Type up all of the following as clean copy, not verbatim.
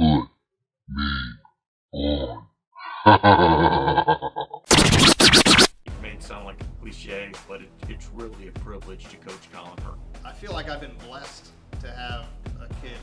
put me on. It may sound like a cliche, but it's really a privilege to coach Colin Hurst. I feel like I've been blessed to have a kid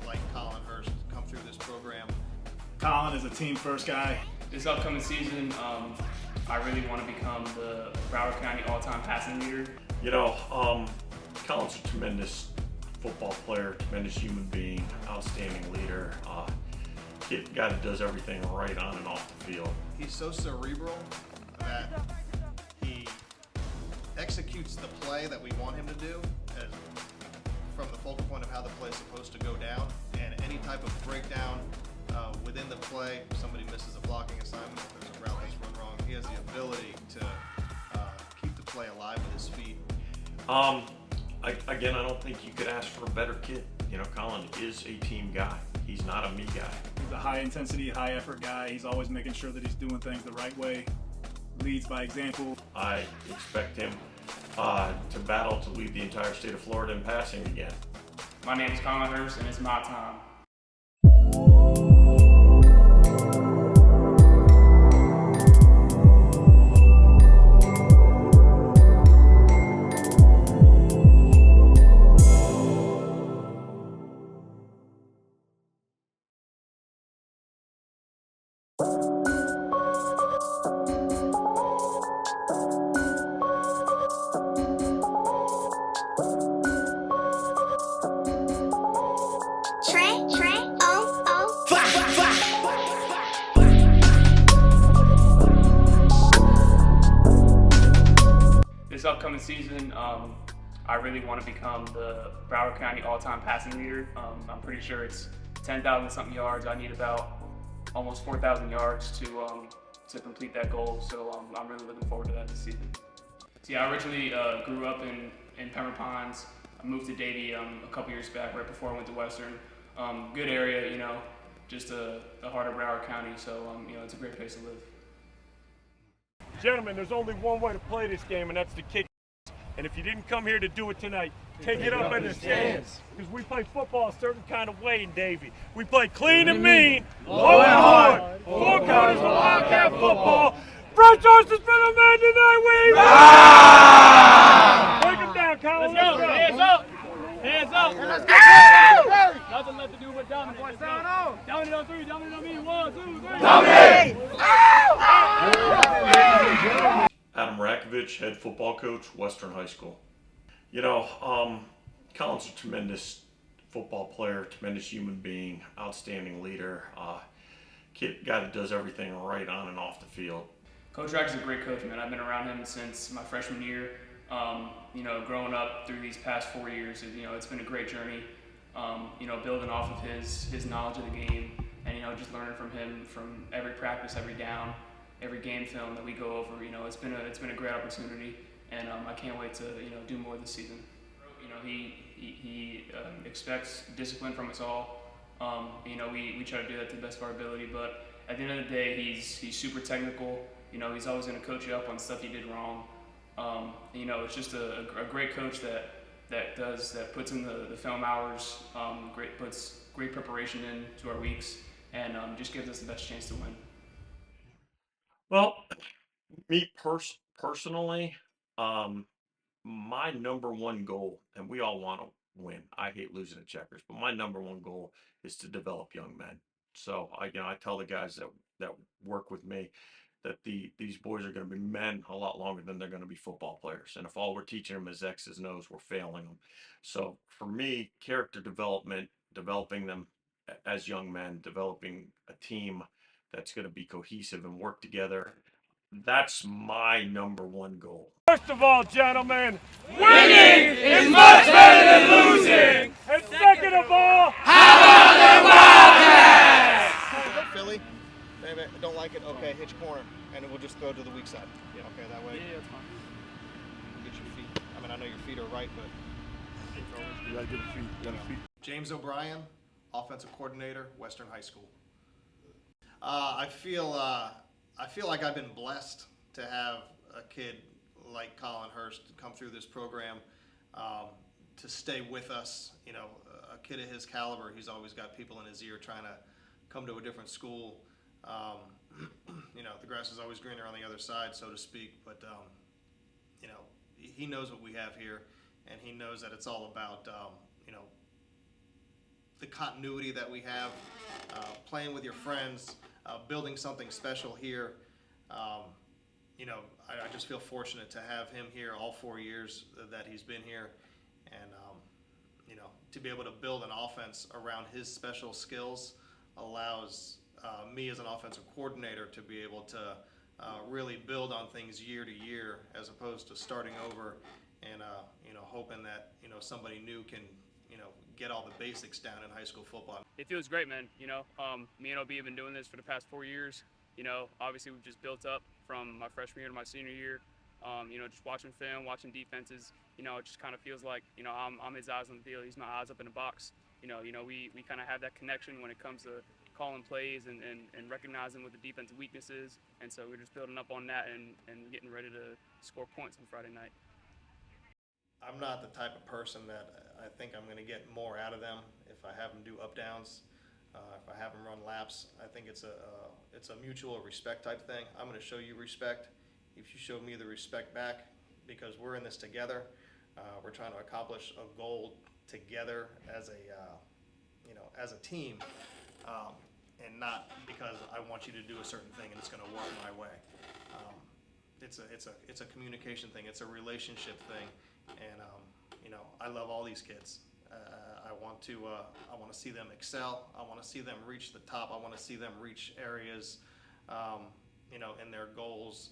like Colin Hurst come through this program. Colin is a team-first guy. This upcoming season, I really want to become the Broward County all-time passing leader. You know, Colin's a tremendous football player, tremendous human being, outstanding leader, guy that does everything right on and off the field. He's so cerebral that he executes the play that we want him to do from the focal point of how the play is supposed to go down, and any type of breakdown within the play, somebody misses a blocking assignment, if there's a route that's run wrong, he has the ability to keep the play alive with his feet. Again, I don't think you could ask for a better kid. You know, Colin is a team guy. He's not a me guy. He's a high-intensity, high-effort guy. He's always making sure that he's doing things the right way. Leads by example. I expect him to battle to lead the entire state of Florida in passing again. My name is Colin Hurst, and it's my time. This upcoming season, I really want to become the Broward County all-time passing leader. I'm pretty sure it's 10,000 something yards. I need about almost 4,000 yards to complete that goal. So I'm really looking forward to that this season. So yeah, I originally grew up in Pembroke Pines. I moved to Davie a couple years back, right before I went to Western. Good area, you know, just the heart of Broward County. So you know, it's a great place to live. Gentlemen, there's only one way to play this game, and that's to kick. And if you didn't come here to do it tonight, take it up in the stands. Because we play football a certain kind of way in Davie. We play clean and mean, low and hard. 4 quarters of Wildcat football. Fresh horses for the men tonight, we break them down, Colin. Let's go. Hands up. Hands up. Let's go. Nothing left to do but dominate. Dominate on 3. Dominate on me. 1, 2, 3. Dominate. Adam Rakovich, head football coach, Western High School. You know, Colin's a tremendous football player, tremendous human being, outstanding leader, guy that does everything right on and off the field. Coach Rack is a great coach, man. I've been around him since my freshman year. You know, growing up through these past 4 years, you know, it's been a great journey. You know, building off of his knowledge of the game, and you know, just learning from him from every practice, every down, every game film that we go over. You know, it's been a great opportunity, and I can't wait to do more this season. You know, he expects discipline from us all. You know, we try to do that to the best of our ability, but at the end of the day, he's super technical. You know, he's always going to coach you up on stuff you did wrong. You know, it's just a great coach that puts in the film hours, puts great preparation into our weeks, and just gives us the best chance to win. Well, me personally, my number one goal, and we all want to win. I hate losing at checkers, but my number one goal is to develop young men. So I tell the guys that work with me that these boys are going to be men a lot longer than they're going to be football players. And if all we're teaching them is X's and O's, we're failing them. So for me, character development, developing them as young men, developing a team that's going to be cohesive and work together, that's my number one goal. First of all, gentlemen, winning is much better than losing. And second of all, how about them Wildcats? Philly, maybe I don't like it. Okay, hitch corner, and we'll just throw to the weak side. Yeah. Okay, that way. Yeah, that's fine. Get your feet. I mean, I know your feet are right, but You gotta get the feet. James O'Brien, offensive coordinator, Western High School. I feel like I've been blessed to have a kid like Colin Hurst come through this program, to stay with us. You know, a kid of his caliber, he's always got people in his ear trying to come to a different school. You know, the grass is always greener on the other side, so to speak, but you know, he knows what we have here, and he knows that it's all about you know, the continuity that we have, playing with your friends, building something special here. You know, I just feel fortunate to have him here all 4 years that he's been here, and you know, to be able to build an offense around his special skills allows me as an offensive coordinator to be able to really build on things year to year, as opposed to starting over and you know, hoping that, you know, somebody new can, you know, get all the basics down in high school football. It feels great, man. You know, me and OB have been doing this for the past 4 years. You know, obviously we've just built up from my freshman year to my senior year. You know, just watching film, watching defenses. You know, it just kind of feels like, you know, I'm his eyes on the field, he's my eyes up in the box. You know, we kind of have that connection when it comes to calling plays and recognizing what the defensive weakness is. And so we're just building up on that and getting ready to score points on Friday night. I'm not the type of person that I think I'm going to get more out of them if I have them do up downs, if I have them run laps. I think it's a mutual respect type thing. I'm going to show you respect if you show me the respect back, because we're in this together. We're trying to accomplish a goal together as a you know, as a team, and not because I want you to do a certain thing and it's going to work my way. It's a communication thing. It's a relationship thing. And you know, I love all these kids. I want to see them excel. I want to see them reach the top. I want to see them reach areas, you know, in their goals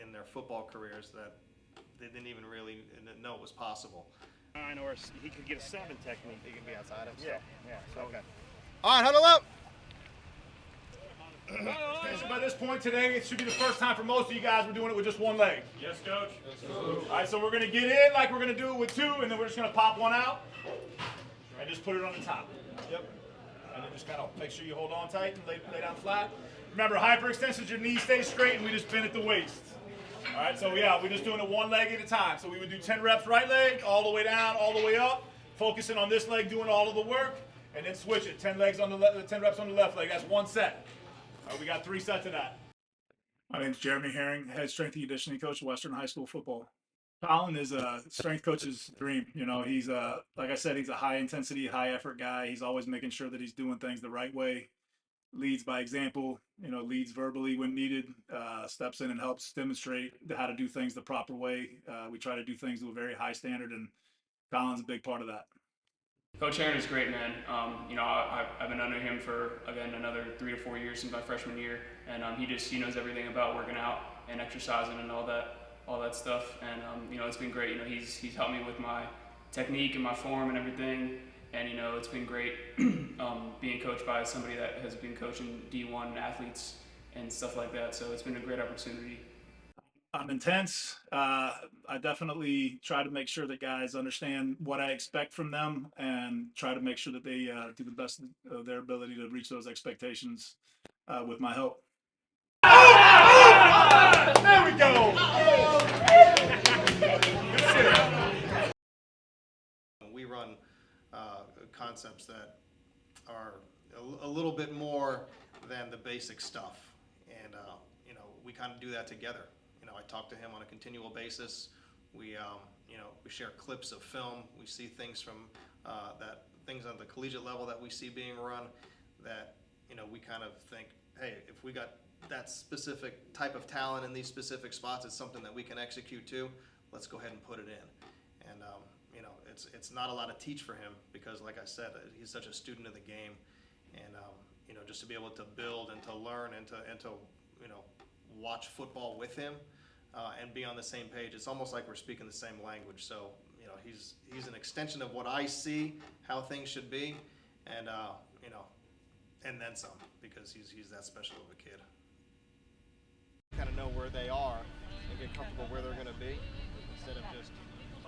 in their football careers that they didn't even really know was possible. I know where he could get a 7 technique. He can be outside of. Yeah. So Okay. All right, huddle up. Okay, so by this point today, it should be the first time for most of you guys we're doing it with just one leg. Yes, coach. All right, so we're going to get in like we're going to do it with 2, and then we're just going to pop one out and just put it on the top. Yep. And then just kind of make sure you hold on tight and lay down flat. Remember, hyperextensions, your knees stay straight, and we just bend at the waist. All right, so yeah, we're just doing it one leg at a time. So we would do 10 reps right leg, all the way down, all the way up, focusing on this leg, doing all of the work, and then switch it. 10 reps on the left leg. That's 1 set. All right, we got 3 sets of that. My name's Jeremy Herring, head strength and conditioning coach at Western High School football. Colin is a strength coach's dream. You know, he's like I said, he's a high intensity, high effort guy. He's always making sure that he's doing things the right way. Leads by example, you know, leads verbally when needed, steps in and helps demonstrate how to do things the proper way. We try to do things to a very high standard, and Colin's a big part of that. Coach Herring is great, man. You know, I've been under him for, again, another 3 to 4 years since my freshman year, and he knows everything about working out and exercising and all that stuff. And you know, it's been great. You know, he's helped me with my technique and my form and everything. And you know, it's been great being coached by somebody that has been coaching D1 athletes and stuff like that. So it's been a great opportunity. I'm intense. I definitely try to make sure that guys understand what I expect from them, and try to make sure that they do the best of their ability to reach those expectations with my help. There we go. We run concepts that are a little bit more than the basic stuff, and you know, we kind of do that together. You know, I talk to him on a continual basis. We you know, we share clips of film. We see things from things on the collegiate level that we see being run that, you know, we kind of think, hey, if we got that specific type of talent in these specific spots, it's something that we can execute too. Let's go ahead and put it in. And you know, it's not a lot of teach for him, because like I said, he's such a student of the game, and you know, just to be able to build and to learn and to you know, watch football with him and be on the same page. It's almost like we're speaking the same language. So you know, he's an extension of what I see how things should be, and you know, and then some, because he's that special of a kid. Kind of know where they are and get comfortable where they're going to be, instead of just,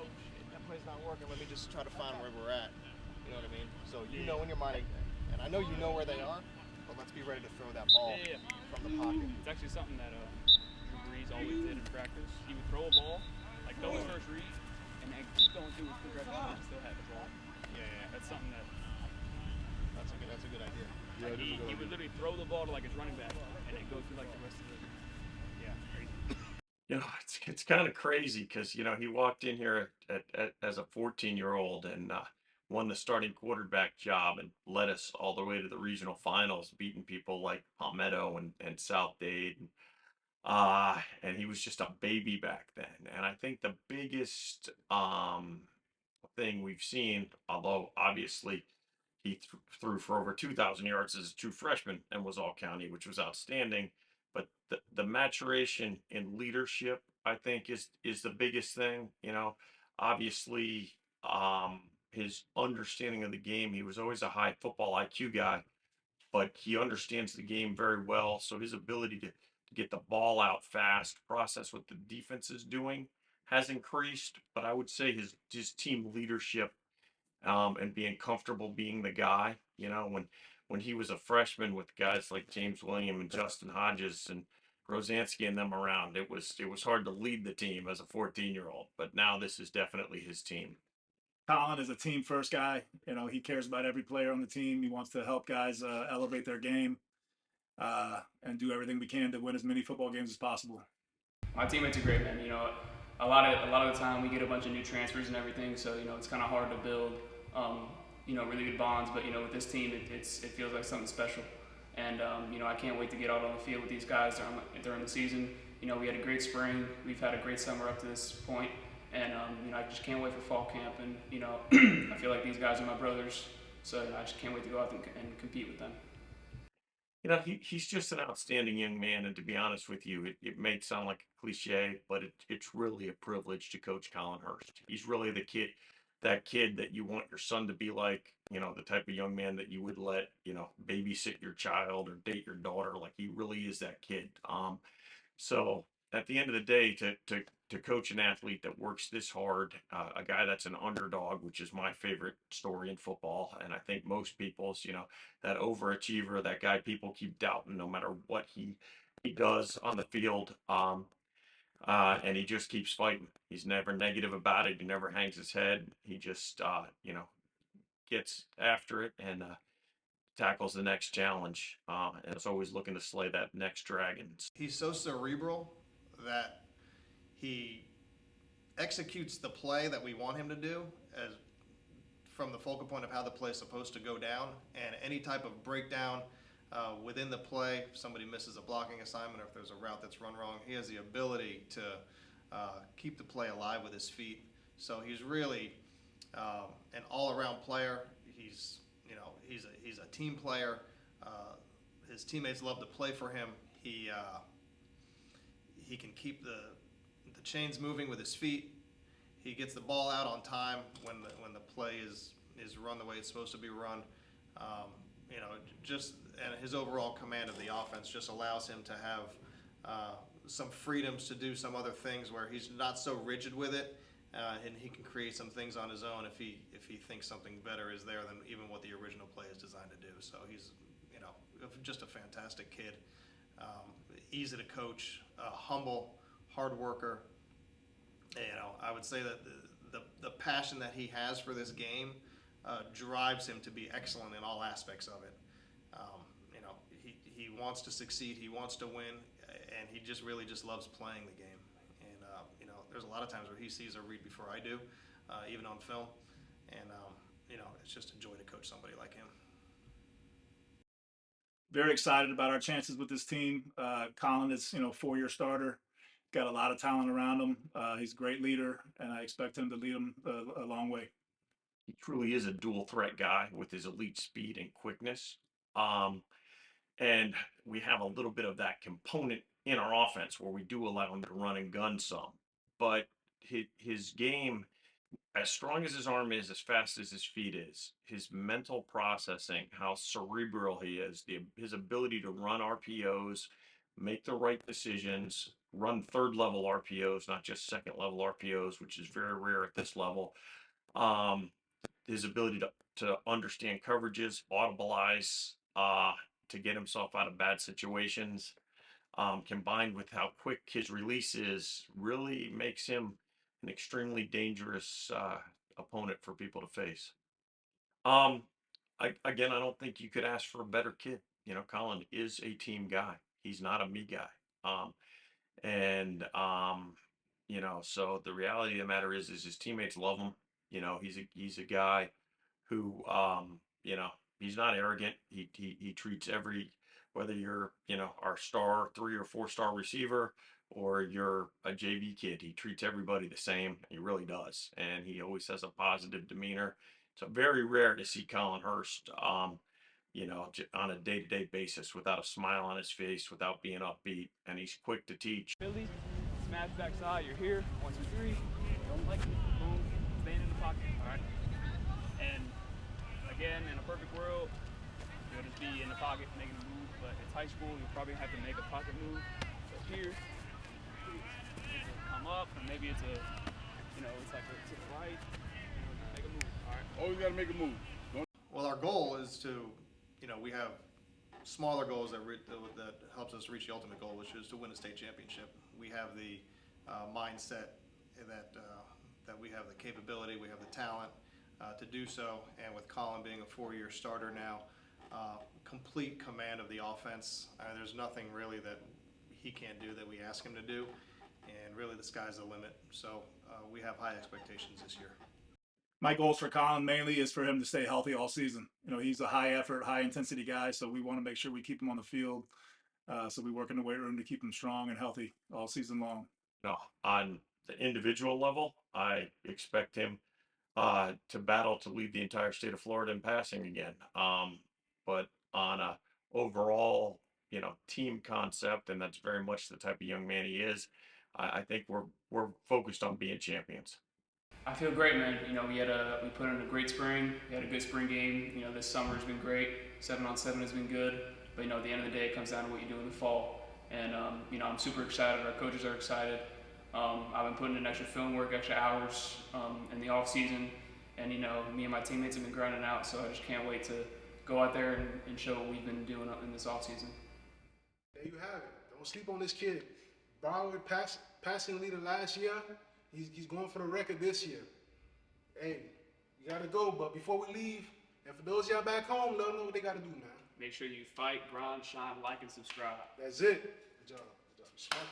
oh shit, that play's not working, let me just try to find where we're at. You know what I mean? So you know in your mind, and I know you know where they are, but let's be ready to throw that ball from the pocket. It's actually something that Drew Brees always did in practice. He would throw a ball, like throw his first read, and then keep going through his progression and still have the ball. Yeah. That's something that That's a good idea. Like he would literally throw the ball to like his running back and then go through like the rest of the. Yeah, crazy. You know, it's kind of crazy because you know he walked in here as a 14-year-old and won the starting quarterback job and led us all the way to the regional finals, beating people like Palmetto and South Dade. And he was just a baby back then. And I think the biggest thing we've seen, although obviously he threw for over 2,000 yards as a true freshman and was all county, which was outstanding. But the maturation in leadership, I think, is the biggest thing. You know, obviously, his understanding of the game. He was always a high football IQ guy, but he understands the game very well. So his ability to get the ball out fast, process what the defense is doing has increased. But I would say his team leadership and being comfortable being the guy. You know, when he was a freshman with guys like James William and Justin Hodges and Rosansky and them around, it was hard to lead the team as a 14-year-old. But now this is definitely his team. Colin is a team first guy. You know, he cares about every player on the team. He wants to help guys elevate their game and do everything we can to win as many football games as possible. My teammates are great, man. You know, a lot of the time we get a bunch of new transfers and everything, so you know it's kind of hard to build, you know, really good bonds. But you know, with this team, it feels like something special. And you know, I can't wait to get out on the field with these guys during the season. You know, we had a great spring. We've had a great summer up to this point. And you know, I just can't wait for fall camp. And you know, I feel like these guys are my brothers, so you know, I just can't wait to go out and compete with them. You know, he's just an outstanding young man, and to be honest with you, it may sound like a cliche, but it's really a privilege to coach Colin Hurst. He's really that kid that you want your son to be like. You know, the type of young man that you would let, you know, babysit your child or date your daughter. Like he really is that kid. So at the end of the day, to coach an athlete that works this hard, a guy that's an underdog, which is my favorite story in football, and I think most people's, you know, that overachiever, that guy people keep doubting no matter what he does on the field, and he just keeps fighting. He's never negative about it. He never hangs his head. He just, you know, gets after it and tackles the next challenge, and is always looking to slay that next dragon. He's so cerebral that he executes the play that we want him to do as from the focal point of how the play is supposed to go down, and any type of breakdown within the play, if somebody misses a blocking assignment or if there's a route that's run wrong, he has the ability to keep the play alive with his feet. So he's really an all-around player. He's a team player. His teammates love to play for him. He can keep the chains moving with his feet. He gets the ball out on time when the play is run the way it's supposed to be run. You know, and his overall command of the offense just allows him to have some freedoms to do some other things where he's not so rigid with it, and he can create some things on his own if he thinks something better is there than even what the original play is designed to do. So he's, you know, just a fantastic kid, easy to coach, humble, hard worker. You know, I would say that the passion that he has for this game drives him to be excellent in all aspects of it. You know, he wants to succeed, he wants to win, and he just really just loves playing the game. And you know, there's a lot of times where he sees a read before I do, even on film. And you know, it's just a joy to coach somebody like him. Very excited about our chances with this team. Colin is, you know, 4-year starter. Got a lot of talent around him. He's a great leader, and I expect him to lead him a long way. He truly is a dual threat guy with his elite speed and quickness. And we have a little bit of that component in our offense where we do allow him to run and gun some. But his game, as strong as his arm is, as fast as his feet is, his mental processing, how cerebral he is, his ability to run RPOs, make the right decisions, run third level RPOs, not just second level RPOs, which is very rare at this level. His ability to understand coverages, audibilize, to get himself out of bad situations, combined with how quick his release is, really makes him an extremely dangerous opponent for people to face. Again, I don't think you could ask for a better kid. Colin is a team guy. He's not a me guy. And so the reality of the matter is his teammates love him. He's a guy who he's not arrogant. He treats whether you're our star 3 or 4 star receiver or you're a JV kid, he treats everybody the same. He really does, and he always has a positive demeanor. It's very rare to see Colin Hurst, on a day-to-day basis without a smile on his face, without being upbeat, and he's quick to teach. Philly, smash backside, you're here, 1, 2, 3, don't like it, boom, staying in the pocket, all right? And again, in a perfect world, you'll just be in the pocket making a move, but it's high school, you'll probably have to make a pocket move. But here, it's come up, and maybe it's it's like to the right, make a move, all right? Always got to make a move. Well, our goal is to, we have smaller goals that helps us reach the ultimate goal, which is to win a state championship. We have the mindset that we have the capability, we have the talent to do so, and with Colin being a 4-year starter now, complete command of the offense. There's nothing really that he can't do that we ask him to do, and really the sky's the limit. So we have high expectations this year. My goals for Colin mainly is for him to stay healthy all season. He's a high effort, high intensity guy, so we want to make sure we keep him on the field. So we work in the weight room to keep him strong and healthy all season long. On the individual level, I expect him to battle to lead the entire state of Florida in passing again. But on a overall, team concept, and that's very much the type of young man he is, I think we're focused on being champions. I feel great, man. We put in a great spring. We had a good spring game. This summer's been great. 7-on-7 has been good. But at the end of the day, it comes down to what you do in the fall. And I'm super excited. Our coaches are excited. I've been putting in extra film work, extra hours in the off season, and me and my teammates have been grinding out. So I just can't wait to go out there and show what we've been doing in this off season. There you have it. Don't sleep on this kid. Broward passing leader last year. He's going for the record this year. Hey, you gotta go, but before we leave, and for those y'all back home, let them know what they gotta do, man. Make sure you fight, grind, shine, like, and subscribe. That's it. Good job. Good job.